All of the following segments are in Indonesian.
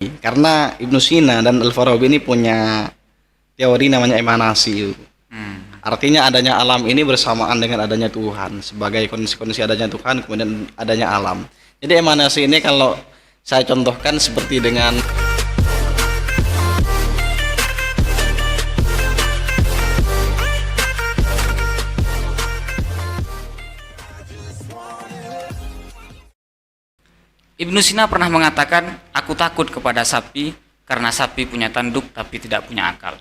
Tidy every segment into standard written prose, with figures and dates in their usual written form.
Karena Ibnu Sina dan Al-Farabi ini punya teori namanya emanasi. Artinya adanya alam ini bersamaan dengan adanya Tuhan. Sebagai kondisi adanya Tuhan, kemudian adanya alam. Jadi emanasi ini kalau saya contohkan seperti dengan Ibnu Sina pernah mengatakan, aku takut kepada sapi karena sapi punya tanduk tapi tidak punya akal.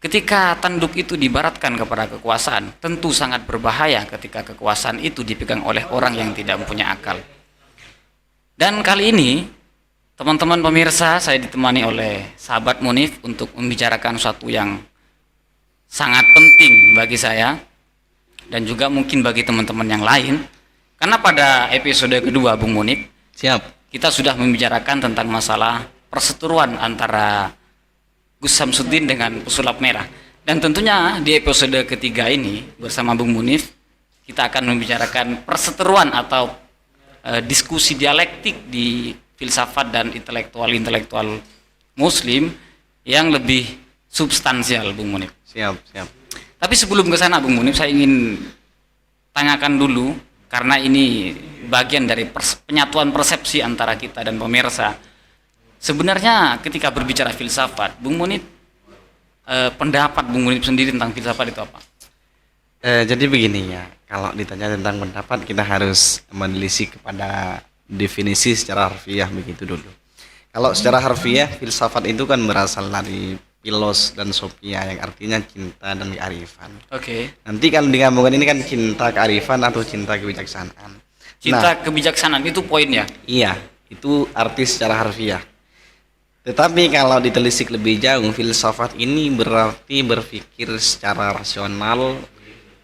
Ketika tanduk itu diibaratkan kepada kekuasaan, tentu sangat berbahaya ketika kekuasaan itu dipegang oleh orang yang tidak mempunyai akal. Dan kali ini, teman-teman pemirsa, saya ditemani oleh sahabat Munif untuk membicarakan sesuatu yang sangat penting bagi saya dan juga mungkin bagi teman-teman yang lain. Karena pada episode kedua Bung Munif, kita sudah membicarakan tentang masalah perseteruan antara Gus Samsudin dengan Pesulap Merah. Dan tentunya di episode ketiga ini bersama Bung Munif, kita akan membicarakan perseteruan atau diskusi dialektik di filsafat dan intelektual Muslim yang lebih substansial, Bung Munif. Siap. Tapi sebelum ke sana, Bung Munif, saya ingin tanyakan dulu, karena ini bagian dari penyatuan persepsi antara kita dan pemirsa. Sebenarnya ketika berbicara filsafat, Bung Munif, pendapat Bung Munif sendiri tentang filsafat itu apa? Jadi begini ya, kalau ditanya tentang pendapat kita harus menelisik kepada definisi secara harfiah begitu dulu. Kalau secara harfiah, filsafat itu kan berasal dari philos dan sophia yang artinya cinta dan kearifan. Oke. Nanti kalau digabungkan ini kan cinta kearifan atau cinta kebijaksanaan. Cinta kebijaksanaan itu poinnya. Iya, itu arti secara harfiah. Tetapi kalau ditelisik lebih jauh, filsafat ini berarti berpikir secara rasional,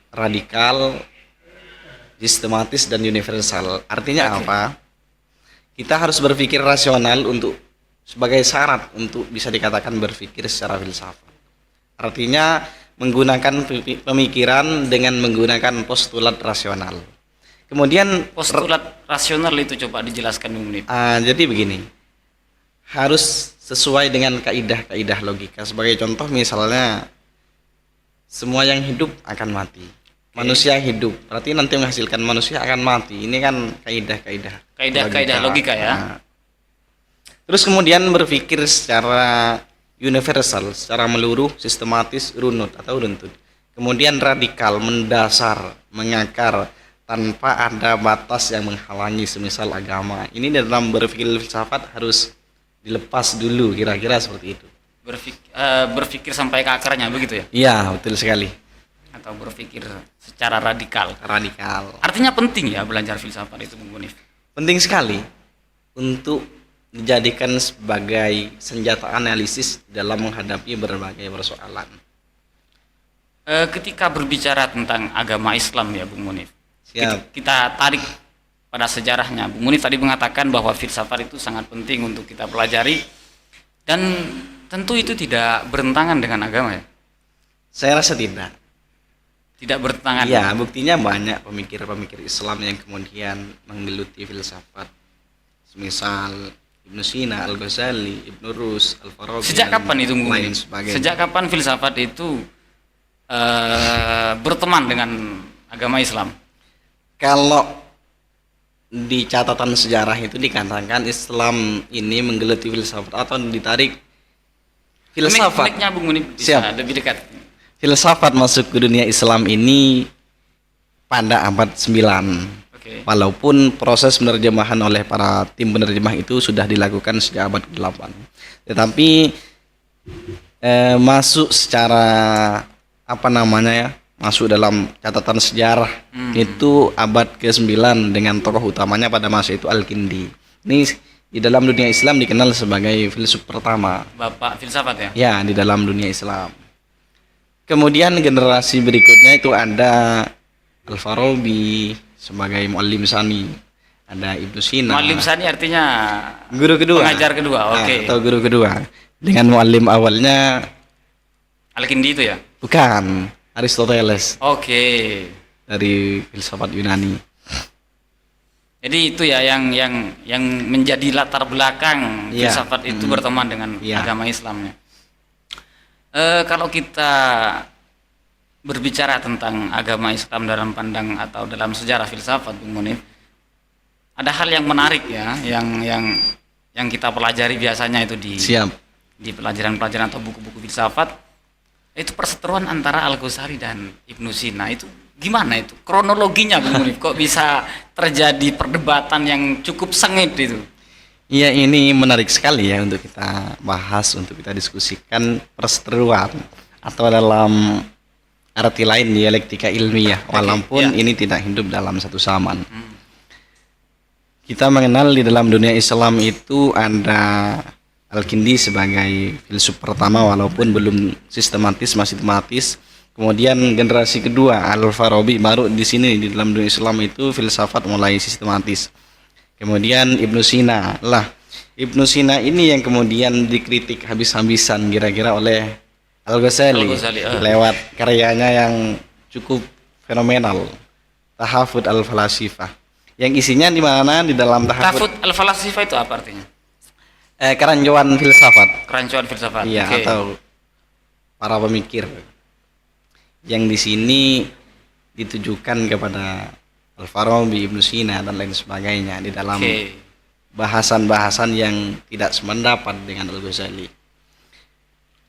radikal, sistematis dan universal. Artinya apa? Kita harus berpikir rasional untuk sebagai syarat untuk bisa dikatakan berpikir secara filsafat. Artinya menggunakan pemikiran dengan menggunakan postulat rasional. Kemudian Postulat rasional itu coba dijelaskan Bung Munif. Jadi begini, harus sesuai dengan kaidah-kaidah logika. Sebagai contoh misalnya, semua yang hidup akan mati. Manusia hidup, berarti nanti menghasilkan manusia akan mati. Ini kan kaidah-kaidah logika ya. Terus kemudian berpikir secara universal, secara meluruh, sistematis, runut atau runtut. Kemudian radikal, mendasar, mengakar, tanpa ada batas yang menghalangi, semisal agama. Ini dalam berpikir filsafat harus dilepas dulu, kira-kira seperti itu. Berpikir sampai ke akarnya, begitu ya? Iya, betul sekali. Atau berpikir secara radikal. Artinya penting ya belajar filsafat itu, Bung Munif? Penting sekali untuk dijadikan sebagai senjata analisis dalam menghadapi berbagai persoalan. Ketika berbicara tentang agama Islam ya, Bung Munif, kita tarik pada sejarahnya. Bung Munif tadi mengatakan bahwa filsafat itu sangat penting untuk kita pelajari, dan tentu itu tidak bertentangan dengan agama ya? Saya rasa tidak. Tidak bertentangan? Ya, buktinya banyak pemikir-pemikir Islam yang kemudian menggeluti filsafat. Semisal Ibnu Sina, Al-Ghazali, Ibnu Rus, Al-Farabi. Sejak kapan itu mungkin? Sejak kapan filsafat itu berteman dengan agama Islam? Kalau di catatan sejarah itu dikatakan Islam ini menggeluti filsafat atau ditarik filsafat. Mic-nya Bung Munif bisa lebih dekat. Filsafat masuk ke dunia Islam ini pada abad 9. Walaupun proses penerjemahan oleh para tim penerjemah itu sudah dilakukan sejak abad ke-8. Tetapi masuk secara masuk dalam catatan sejarah itu abad ke-9 dengan tokoh utamanya pada masa itu Al-Kindi. Ini di dalam dunia Islam dikenal sebagai filsuf pertama. Bapak filsafat ya? Ya, di dalam dunia Islam. Kemudian generasi berikutnya itu ada Al-Farabi sebagai muallim sani, ada Ibnu Sina. Muallim sani artinya guru kedua, pengajar kedua, atau guru kedua. Dengan muallim awalnya Al-Kindi itu ya? Bukan, Aristoteles. Oke. Dari filsafat Yunani. Jadi itu ya yang menjadi latar belakang Iya. filsafat itu berteman dengan Iya. agama Islamnya. Kalau kita berbicara tentang agama Islam dalam pandang atau dalam sejarah filsafat, Bung Munif, ada hal yang menarik ya, yang kita pelajari biasanya itu Siap. di pelajaran-pelajaran atau buku-buku filsafat, itu perseteruan antara Al-Ghazali dan Ibnu Sina. Itu gimana itu kronologinya, Bung Munif? Kok bisa terjadi perdebatan yang cukup sengit itu? Iya, ini menarik sekali ya untuk kita bahas, untuk kita diskusikan perseteruan atau dalam arti lain dialektika ilmiah, walaupun ya. ini tidak hidup dalam satu zaman. Kita mengenal di dalam dunia Islam itu ada Al-Kindi sebagai filsuf pertama, walaupun belum sistematis, masih tematis. Kemudian generasi kedua Al-Farabi, baru di sini di dalam dunia Islam itu filsafat mulai sistematis. Kemudian Ibnu Sina. Lah, Ibnu Sina ini yang kemudian dikritik habis-habisan kira-kira oleh Al-Ghazali lewat karyanya yang cukup fenomenal, Tahafut Al-Falasifah. Yang isinya di mana di dalam Tahafut Al-Falasifah itu apa artinya? keranjauan filsafat. Kerancuan filsafat. Iya, Oke. atau para pemikir. Yang di sini ditujukan kepada Al-Farabi, Ibnu Sina dan lain sebagainya di dalam Oke. bahasan-bahasan yang tidak sependapat dengan Al-Ghazali.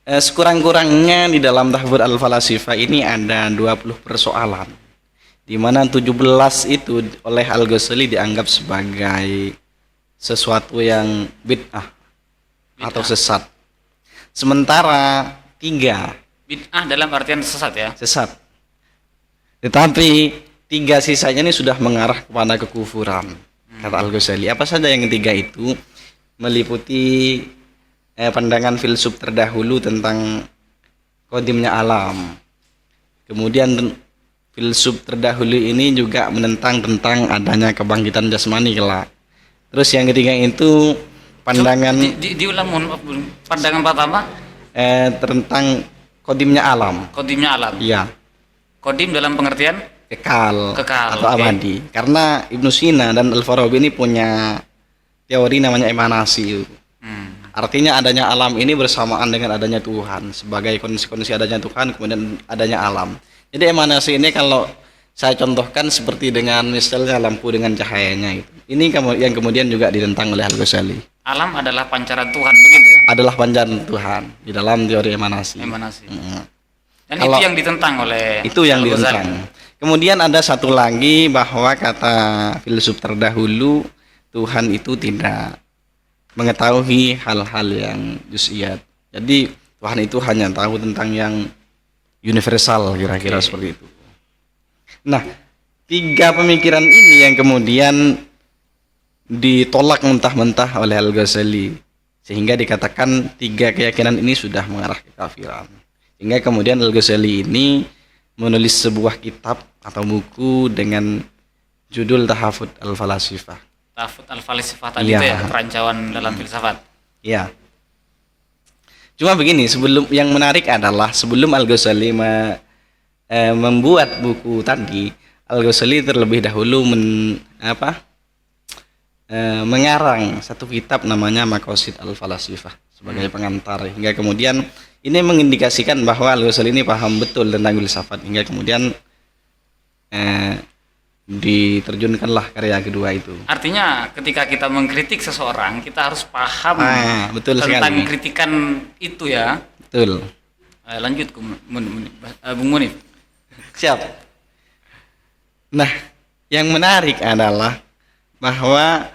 Sekurang-kurangnya di dalam Tahfudz Al-Falasifah ini ada 20 persoalan, di mana 17 itu oleh Al-Ghazali dianggap sebagai sesuatu yang bid'ah atau sesat. Sementara 3 Bid'ah dalam artian sesat ya. sesat. Tetapi 3 sisanya ini sudah mengarah kepada kekufuran, kata Al-Ghazali. Apa saja yang 3 itu? Meliputi pandangan filsuf terdahulu tentang kodimnya alam. Kemudian filsuf terdahulu ini juga menentang tentang adanya kebangkitan jasmani kelak. Terus yang ketiga itu pandangan Diulang, mohon maaf, Bung. Pandangan pertama tentang kodimnya alam. kodimnya alam. Iya, Kodim dalam pengertian kekal atau oke. abadi. Karena Ibnu Sina dan Al-Farabi ini punya teori namanya emanasi. Artinya adanya alam ini bersamaan dengan adanya Tuhan, sebagai kondisi adanya Tuhan kemudian adanya alam. Jadi emanasi ini kalau saya contohkan seperti dengan misalnya lampu dengan cahayanya gitu. Ini yang kemudian juga ditentang oleh Al-Ghazali. Alam adalah pancaran Tuhan, begitu ya. Adalah pancaran Tuhan di dalam teori emanasi. Emanasi. Mm. Dan Kalau- itu yang ditentang oleh Itu yang Al-Ghazali. ditentang. Kemudian ada satu lagi bahwa kata filsuf terdahulu Tuhan itu tidak mengetahui hal-hal yang juz'iyat. Jadi Tuhan itu hanya tahu tentang yang universal kira-kira Oke. seperti itu. Nah, 3 pemikiran ini yang kemudian ditolak mentah-mentah oleh Al-Ghazali, sehingga dikatakan 3 keyakinan ini sudah mengarah ke kafiran. Hingga kemudian Al-Ghazali ini menulis sebuah kitab atau buku dengan judul Tahafut Al-Falasifah. Tahafut Al-Falasifah tadi Iya. itu ya, kerancuan dalam filsafat. Ya. Cuma begini, sebelum yang menarik adalah sebelum Al-Ghazali membuat buku tadi, Al-Ghazali terlebih dahulu mengarang satu kitab namanya Maqasid Al-Falasifah sebagai pengantar, hingga kemudian ini mengindikasikan bahwa Al-Ghazali ini paham betul tentang filsafat, hingga kemudian diterjunkanlah karya kedua itu. Artinya ketika kita mengkritik seseorang, kita harus paham Betul tentang sekali. kritikan itu ya. Betul. Lanjut Bung Munif. Siap. Nah, yang menarik adalah bahwa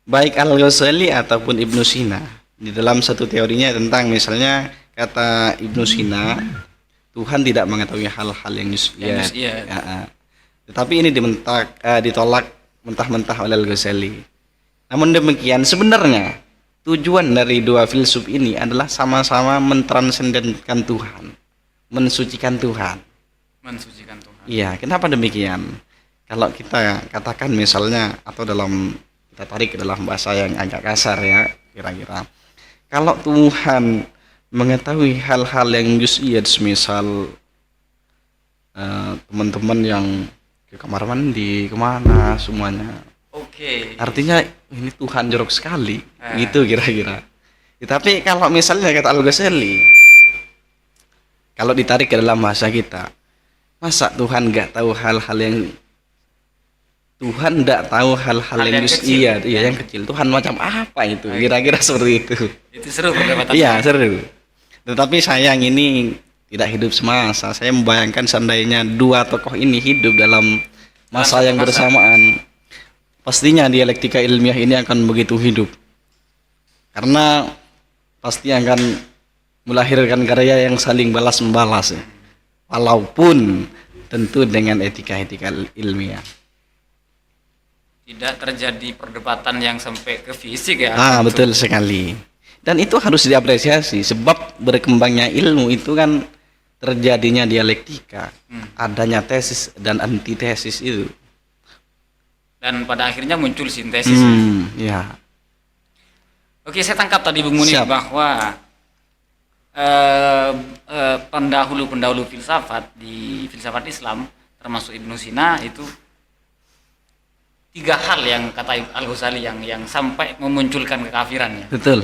baik Al-Ghazali ataupun Ibnu Sina di dalam satu teorinya tentang misalnya kata Ibnu Sina, Tuhan tidak mengetahui hal-hal yang juz'iyat. Tetapi ini ditolak mentah-mentah oleh Al-Ghazali. Namun demikian sebenarnya tujuan dari 2 filsuf ini adalah sama-sama mentransendenkan Tuhan, mensucikan Tuhan. Mensucikan Tuhan. Iya, kenapa demikian? Kalau kita katakan misalnya atau kita tarik ke dalam bahasa yang agak kasar ya, kira-kira. Kalau Tuhan mengetahui hal-hal yang juz'iyat, semisal teman-teman yang ke kamar mandi, kemana semuanya. Oke. Artinya ini Tuhan jorok sekali, Ah. gitu kira-kira. Ya, tapi kalau misalnya kata Al-Ghazali, kalau ditarik ke dalam bahasa kita, masa Tuhan nggak tahu hal-hal yang Tuhan nggak tahu hal-hal Hal yang yang kecil. iya yang kecil. Tuhan macam apa itu? Kira-kira seperti itu. Itu seru perdebatan. Iya seru. Tetapi sayang ini tidak hidup semasa. Saya membayangkan seandainya dua tokoh ini hidup dalam masa satu yang masa. bersamaan, pastinya dialektika ilmiah ini akan begitu hidup. Karena pasti akan melahirkan karya yang saling balas membalas ya. Walaupun tentu dengan etika-etika ilmiah. Tidak terjadi perdebatan yang sampai ke fisik ya. Ah, Tentu. betul sekali. Dan itu harus diapresiasi sebab berkembangnya ilmu itu kan terjadinya dialektika, adanya tesis dan antitesis itu. Dan pada akhirnya muncul sintesis. Ya. Oke, saya tangkap tadi Bung Munif Siap. bahwa pendahulu-pendahulu filsafat di filsafat Islam termasuk Ibnu Sina itu tiga hal yang kata Al-Ghazali yang sampai memunculkan kekafiran ya. Betul.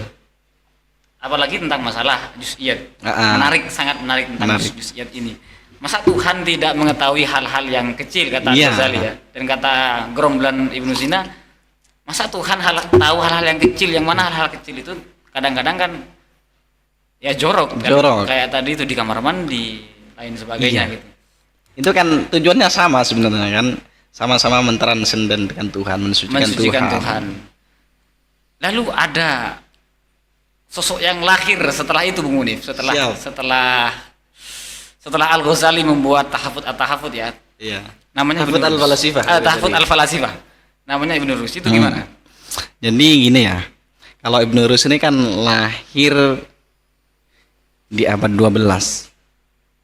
Apalagi tentang masalah juz'iyat. Menarik, sangat menarik tentang Menarik. juz'iyat ini. Masa Tuhan tidak mengetahui hal-hal yang kecil kata Iya. Al-Ghazali ya. Dan kata gerombolan Ibnu Sina, masa Tuhan tahu hal-hal yang kecil, yang mana hal-hal kecil itu kadang-kadang kan ya jorok. Jorok. Kayak tadi itu di kamar mandi, lain sebagainya Iya. gitu. Itu kan tujuannya sama sebenarnya kan, sama-sama mentransenden Tuhan, mensucikan Tuhan. Lalu ada sosok yang lahir setelah itu Bung Munif, Siap. setelah Al-Ghazali membuat tahafut ya. Iya. Namanya Tahafut Ibnu Rus. Al-Falasifah. Tahafut Al-Falasifah. Namanya Ibnu Rus. Itu gimana? Jadi gini ya. Kalau Ibnu Rus ini kan lahir di abad 12.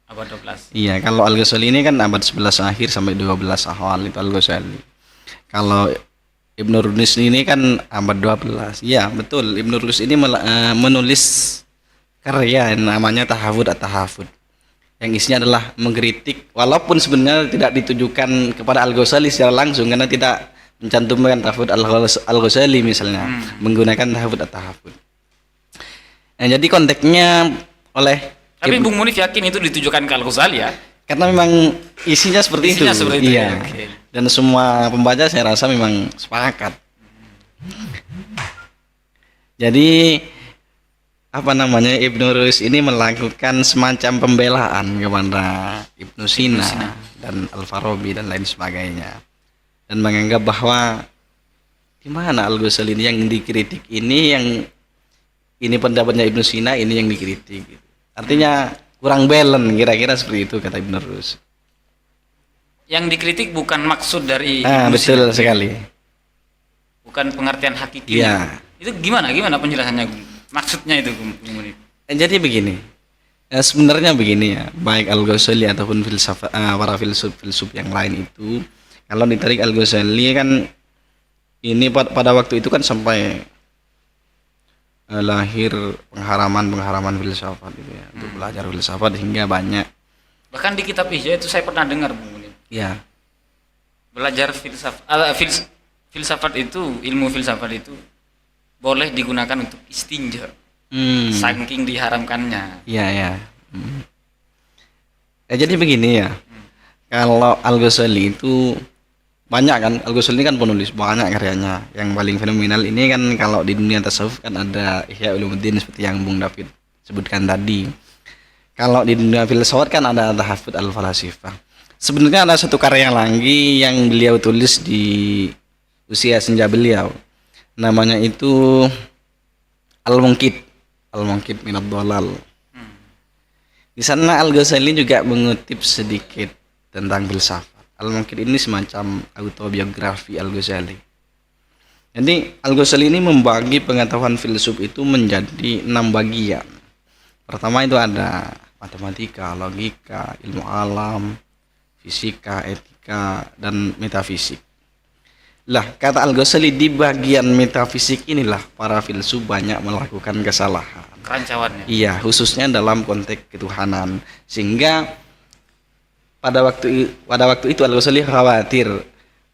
Abad 12. Iya, kalau Al-Ghazali ini kan abad 11 akhir sampai 12 awal itu Al-Ghazali. Kalau Ibnu Rus ini kan abad 12. Iya, betul. Ibnu Rus ini menulis karya yang namanya Tahafut At-Tahafut. Yang isinya adalah mengkritik walaupun sebenarnya tidak ditujukan kepada Al-Ghazali secara langsung karena tidak mencantumkan Tahafut Al-Ghazali misalnya, menggunakan Tahafut At-Tahafut. Nah, jadi konteksnya oleh Tapi Bung Munif yakin itu ditujukan ke Al-Ghazali ya? karena memang isinya seperti Isinya itu. seperti itu, Iya. ya, oke. Dan semua pembaca saya rasa memang sepakat. Jadi apa namanya, Ibnu Rus ini melakukan semacam pembelaan kepada Ibnu Sina dan Al-Farabi dan lain sebagainya. Dan menganggap bahwa di mana Al-Ghazali ini yang dikritik, ini pendapatnya Ibnu Sina, ini yang dikritik. Artinya kurang balance, kira-kira seperti itu kata Ibnu Rus. Yang dikritik bukan maksud dari Ah, Ibnu betul Sina. sekali. Bukan pengertian hakiki. Iya. Itu gimana penjelasannya? Maksudnya itu Bung Munif. Jadi begini, sebenarnya begini ya, baik Al-Ghazali ataupun para filsuf yang lain itu, kalau ditarik Al-Ghazali kan ini pada waktu itu kan sampai lahir pengharaman filsafat itu ya, untuk belajar filsafat hingga banyak. Bahkan di kitab Ihya itu saya pernah dengar Bung Munif. Ya, Belajar filsafat itu, ilmu filsafat itu boleh digunakan untuk istinja. Saking diharamkannya. iya. Jadi begini ya, kalau Al-Ghazali itu banyak kan, Al-Ghazali kan penulis banyak karyanya. Yang paling fenomenal ini kan kalau di dunia tasawuf kan ada Ihya Ulumuddin seperti yang Bung David sebutkan tadi. Kalau di dunia filsafat kan ada Tahafut Al-Falasifah. Sebenarnya ada satu karya lagi yang beliau tulis di usia senja beliau. Namanya itu Al-Munqidh Minad Dhalal. Di sana Al-Ghazali juga mengutip sedikit tentang filsafat. Al-Munqidh ini semacam autobiografi Al-Ghazali. Jadi Al-Ghazali ini membagi pengetahuan filsuf itu menjadi 6 bagian. Pertama itu ada matematika, logika, ilmu alam, fisika, etika, dan metafisik. Lah, kata Al-Ghazali, di bagian metafisik inilah para filsuf banyak melakukan kesalahan. Kerancawannya. Iya, khususnya dalam konteks ketuhanan. Sehingga pada waktu itu Al-Ghazali khawatir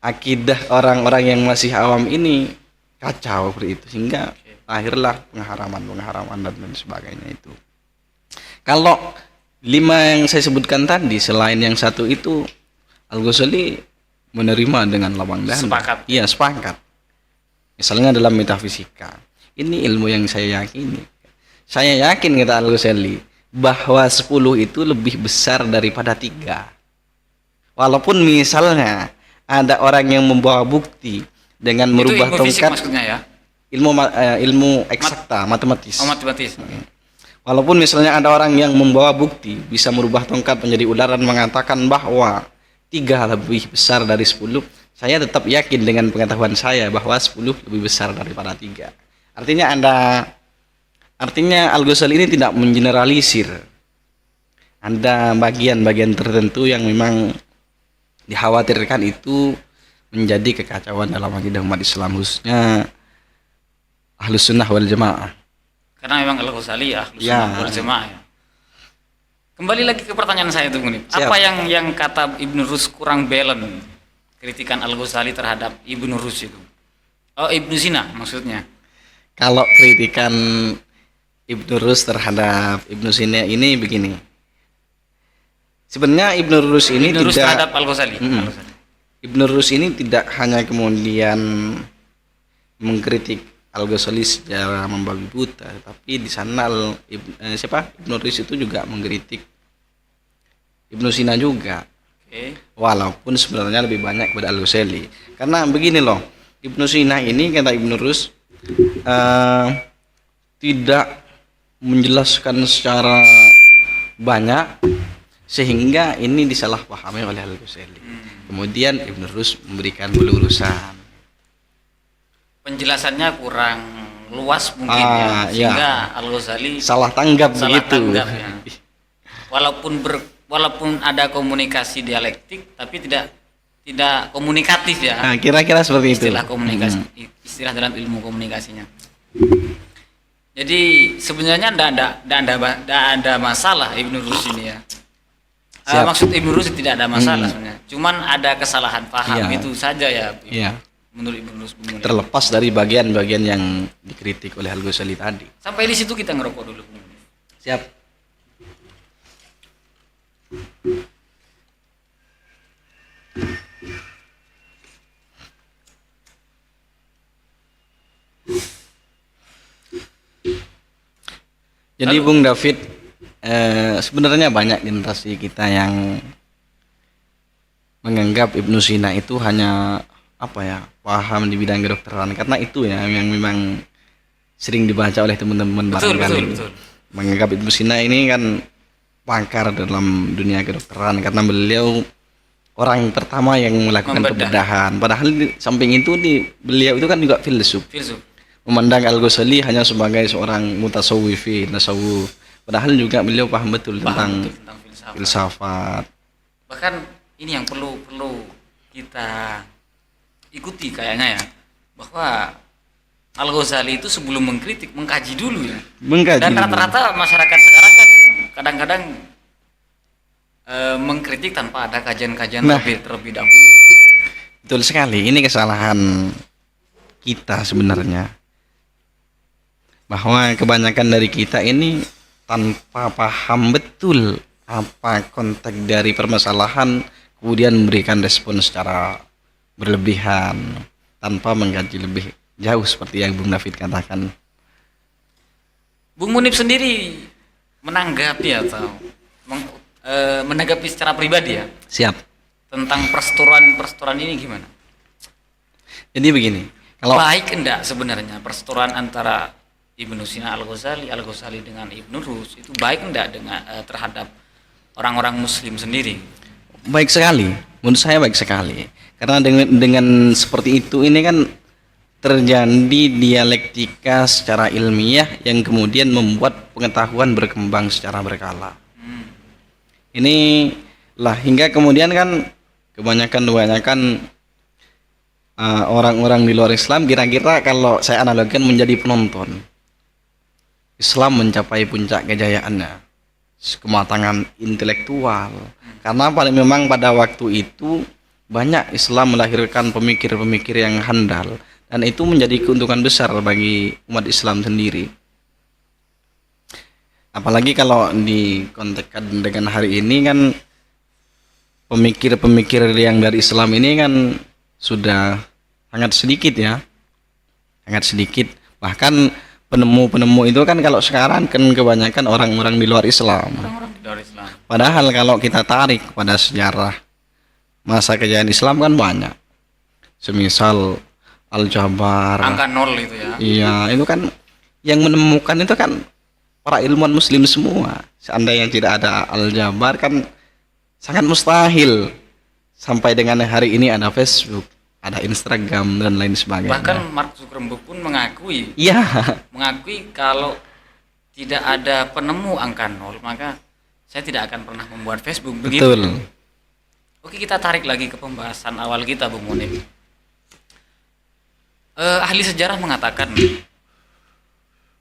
akidah orang-orang yang masih awam ini kacau seperti itu, sehingga lahirlah pengharaman dan lain sebagainya itu. Kalau 5 yang saya sebutkan tadi, selain yang satu itu, Al-Ghazali menerima dengan lapang dada. Sepakat. Iya, sepakat. Misalnya dalam metafisika, ini ilmu yang saya yakini. Saya yakin, kata Al-Ghazali, bahwa 10 itu lebih besar daripada 3. Walaupun misalnya ada orang yang membawa bukti dengan merubah itu ilmu fisik tongkat, maksudnya ya? ilmu eksakta, matematis. Oh, matematis. Walaupun misalnya ada orang yang membawa bukti bisa merubah tongkat menjadi ular dan mengatakan bahwa 3 lebih besar dari 10, saya tetap yakin dengan pengetahuan saya bahwa 10 lebih besar daripada 3. Artinya Al-Ghazali ini tidak mengeneralisir. Ada bagian-bagian tertentu yang memang dikhawatirkan itu menjadi kekacauan dalam akidah umat Islam, khususnya Ahlus Sunnah wal Jamaah. Karena memang Al-Ghazali ya, Ya. wal Jamaah ya. Kembali lagi ke pertanyaan saya tuh, Munib. Siap. Apa yang kata Ibnu Rus kurang balance kritikan Al-Ghazali terhadap Ibnu Rus itu? Oh, Ibnu Sina maksudnya. Kalau kritikan Ibnu Rus terhadap Ibnu Sina ini begini. Sebenarnya Ibnu Rus ini Ibnu Rus tidak terhadap Al-Ghazali. Al-Ghazali. Ibnu Rus ini tidak hanya kemudian mengkritik Al-Ghazali secara membabi buta, tapi di sana Ibnu Rus itu juga mengkritik Ibnu Sina juga. Oke. Walaupun sebenarnya lebih banyak kepada Al-Ghazali. Karena begini loh, Ibnu Sina ini, kata Ibnu Rus, tidak menjelaskan secara banyak sehingga ini disalahpahami oleh Al-Ghazali. Kemudian Ibnu Rus memberikan pelurusan. Penjelasannya kurang luas mungkin Ah, ya, iya. sehingga Al-Ghazali Salah tanggap salah begitu. tanggap ya. Walaupun ada komunikasi dialektik tapi tidak komunikatif ya. Nah, kira-kira seperti itu. Istilah komunikasi, istilah dalam ilmu komunikasinya. Jadi sebenarnya tidak ada masalah Ibnu Rus ini ya. Siap. Maksud Ibnu Rus tidak ada masalah sebenarnya. Cuman ada kesalahan paham Iya. itu saja ya. Iya. Menurut Ibnu Rus. Terlepas dari bagian-bagian yang dikritik oleh Al-Ghazali tadi. Sampai di situ kita ngerokok dulu. Siap. Jadi Bung David, sebenarnya banyak generasi kita yang menganggap Ibnu Sina itu hanya paham di bidang kedokteran, karena itu ya yang memang sering dibaca oleh teman-teman barangkali. Betul. Menganggap Ibnu Sina ini kan pakar dalam dunia kedokteran karena beliau orang pertama yang melakukan Membedah. pembedahan. Padahal di samping itu beliau itu kan juga filsuf. Memandang Al-Ghazali hanya sebagai seorang mutasawwifin, tasawuf. Padahal juga beliau paham betul tentang filsafat. filsafat. Bahkan ini yang perlu kita ikuti kayaknya ya, bahwa Al-Ghazali itu sebelum mengkritik mengkaji dulu ya. Mengkaji Dan dulu. rata-rata masyarakat sekarang kan kadang-kadang mengkritik tanpa ada kajian-kajian Nah. terlebih dahulu. Betul sekali. Ini kesalahan kita sebenarnya. Bahwa kebanyakan dari kita ini tanpa paham betul apa konteks dari permasalahan, kemudian memberikan respon secara berlebihan tanpa mengkaji lebih jauh seperti yang Bung David katakan. Bung Munib sendiri menanggapi atau menanggapi secara pribadi ya Siap. tentang perseteruan ini gimana? Jadi begini, kalau Baik enggak sebenarnya perseteruan antara Ibnu Sina Al-Ghazali dengan Ibnu Rus itu baik enggak dengan terhadap orang-orang Muslim sendiri? baik sekali, menurut saya baik sekali. Karena dengan seperti itu ini kan terjadi dialektika secara ilmiah yang kemudian membuat pengetahuan berkembang secara berkala. Ini lah hingga kemudian kan kebanyakan orang-orang di luar Islam kira-kira kalau saya analogikan menjadi penonton. Islam mencapai puncak kejayaannya kematangan intelektual. Karena memang pada waktu itu banyak Islam melahirkan pemikir-pemikir yang handal, dan itu menjadi keuntungan besar bagi umat Islam sendiri. Apalagi kalau dikontekskan dengan hari ini kan, pemikir-pemikir yang dari Islam ini kan sudah sangat sedikit ya, sangat sedikit. Bahkan penemu-penemu itu kan kalau sekarang kan kebanyakan orang-orang di luar Islam. Orang-orang di luar Islam. Padahal kalau kita tarik pada sejarah masa kejayaan Islam kan banyak. Semisal Al-Jabar. Angka 0 itu ya. Iya, itu kan yang menemukan itu kan para ilmuwan muslim semua. Seandainya tidak ada Al-Jabar kan sangat mustahil sampai dengan hari ini ada Facebook, ada Instagram dan lain sebagainya. Bahkan Mark Zuckerberg pun mengakui Iya. kalau tidak ada penemu angka 0, maka saya tidak akan pernah membuat Facebook. Begitu. Betul. Oke, kita tarik lagi ke pembahasan awal kita, Bung Munib. Ahli sejarah mengatakan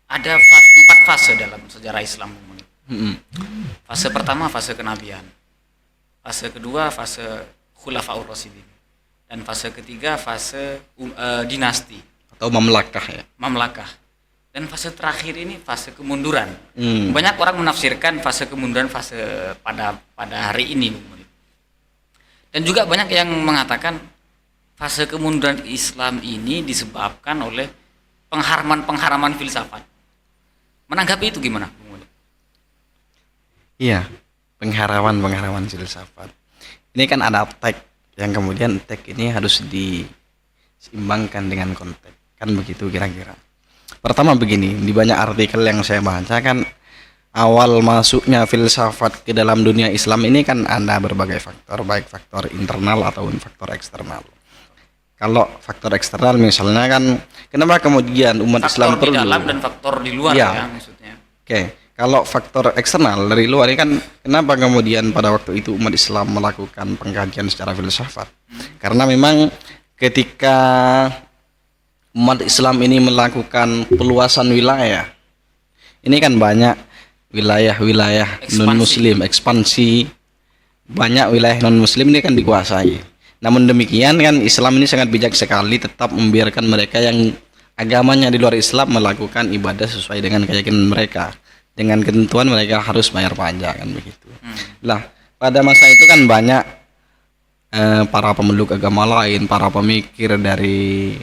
ada 4 fase dalam sejarah Islam, Bung Munib. Fase pertama fase kenabian, fase kedua fase Khulafaur Rasyidin, dan fase ketiga fase dinasti Atau mamlakah ya. mamlakah, dan fase terakhir ini fase kemunduran. Hmm. Banyak orang menafsirkan fase kemunduran fase pada hari ini, Bung Munib. Dan juga banyak yang mengatakan fase kemunduran Islam ini disebabkan oleh pengharaman filsafat. Menanggapi itu gimana, Bung Munib? Iya, pengharaman filsafat. Ini kan ada teks yang kemudian teks ini harus diseimbangkan dengan konteks. Kan begitu kira-kira. Pertama begini, di banyak artikel yang saya baca kan, awal masuknya filsafat ke dalam dunia Islam ini kan ada berbagai faktor, baik faktor internal ataupun faktor eksternal. Kalau faktor eksternal misalnya kan, kenapa kemudian umat Islam Faktor di perlu dalam dan faktor di luar Iya. ya maksudnya. Oke, kalau faktor eksternal dari luar ini kan, kenapa kemudian pada waktu itu umat Islam melakukan pengkajian secara filsafat? Karena memang ketika umat Islam ini melakukan peluasan wilayah, ini kan banyak wilayah-wilayah non-muslim, ekspansi, banyak wilayah non-muslim ini kan dikuasai. Namun demikian kan Islam ini sangat bijak sekali tetap membiarkan mereka yang agamanya di luar Islam melakukan ibadah sesuai dengan keyakinan mereka. Dengan ketentuan mereka harus bayar pajak kan begitu. Lah, pada masa itu kan banyak para pemeluk agama lain, para pemikir dari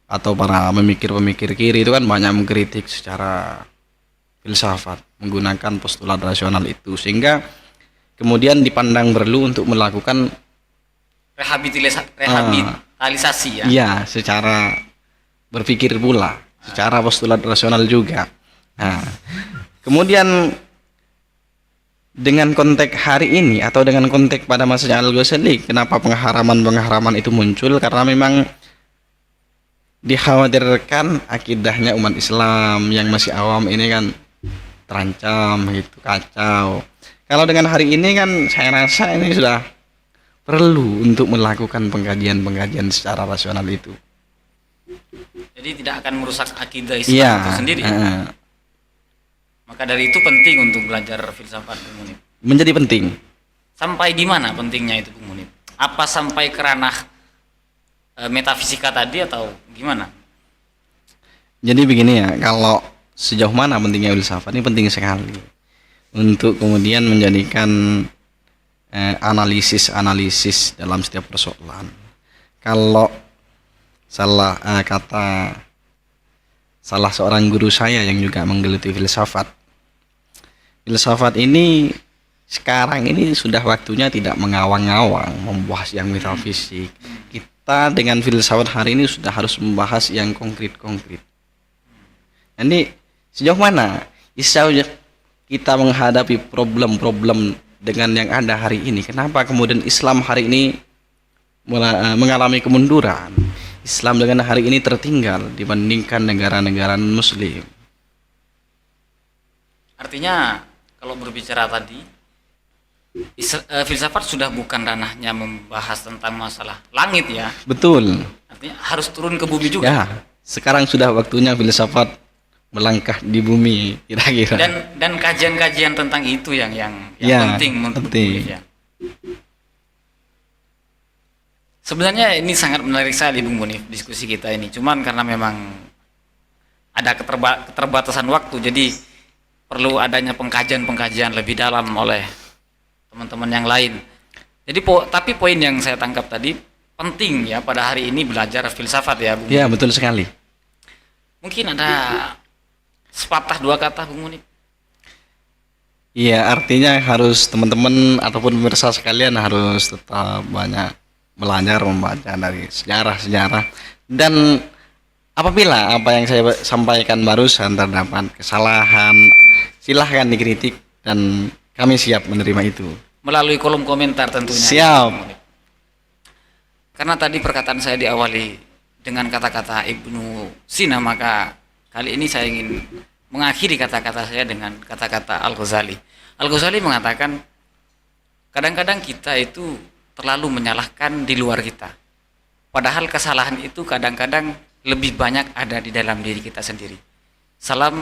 atau para pemikir-pemikir kiri itu kan banyak mengkritik secara filsafat menggunakan postulat rasional itu, sehingga kemudian dipandang perlu untuk melakukan rehabilitasi ya. iya, secara berpikir pula, secara postulat rasional juga. Nah, kemudian dengan konteks hari ini atau dengan konteks pada masanya Al-Ghazali, kenapa pengharaman itu muncul? Karena memang dikhawatirkan akidahnya umat Islam yang masih awam ini kan terancam gitu, kacau. Kalau dengan hari ini kan saya rasa ini sudah perlu untuk melakukan pengkajian secara rasional itu. Jadi tidak akan merusak akidah Islam Iya. itu sendiri. Maka dari itu penting untuk belajar filsafat, Bung Munib. Menjadi penting. Sampai di mana pentingnya itu, Bung Munib? Apa sampai ke ranah metafisika tadi atau gimana? Jadi begini ya, kalau sejauh mana pentingnya filsafat ini penting sekali untuk kemudian menjadikan analisis dalam setiap persoalan. Kalau salah seorang guru saya yang juga menggeluti filsafat ini sekarang ini sudah waktunya tidak mengawang-awang membahas yang metafisik. Kita dengan filsafat hari ini sudah harus membahas yang konkret. Nanti sejauh mana kita menghadapi problem-problem dengan yang ada hari ini? Kenapa kemudian Islam hari ini mengalami kemunduran? Islam dengan hari ini tertinggal dibandingkan negara-negara muslim. Artinya kalau berbicara tadi, filsafat sudah bukan ranahnya membahas tentang masalah langit ya. Betul. Artinya harus turun ke bumi juga. Ya, sekarang sudah waktunya filsafat melangkah di bumi kira-kira. Dan kajian-kajian tentang itu yang Ya, penting untuk penting. menulis ya. Sebenarnya ini sangat menarik sekali Bung Munif diskusi kita ini. Cuman karena memang ada keterbatasan waktu, jadi perlu adanya pengkajian-pengkajian lebih dalam oleh teman-teman yang lain. Jadi tapi poin yang saya tangkap tadi penting ya pada hari ini belajar filsafat ya Bung. Ya, betul sekali. Mungkin ada sepatah dua kata Bung Munif. Iya, artinya harus teman-teman ataupun pemirsa sekalian harus tetap banyak belajar membaca dari sejarah-sejarah, dan apabila apa yang saya sampaikan barusan terdapat kesalahan, silahkan dikritik dan kami siap menerima itu. Melalui kolom komentar tentunya. Siap. Karena tadi perkataan saya diawali dengan kata-kata Ibnu Sina, maka kali ini saya ingin mengakhiri kata-kata saya dengan kata-kata Al-Ghazali. Al-Ghazali mengatakan, kadang-kadang kita itu terlalu menyalahkan di luar kita. Padahal kesalahan itu kadang-kadang lebih banyak ada di dalam diri kita sendiri. Salam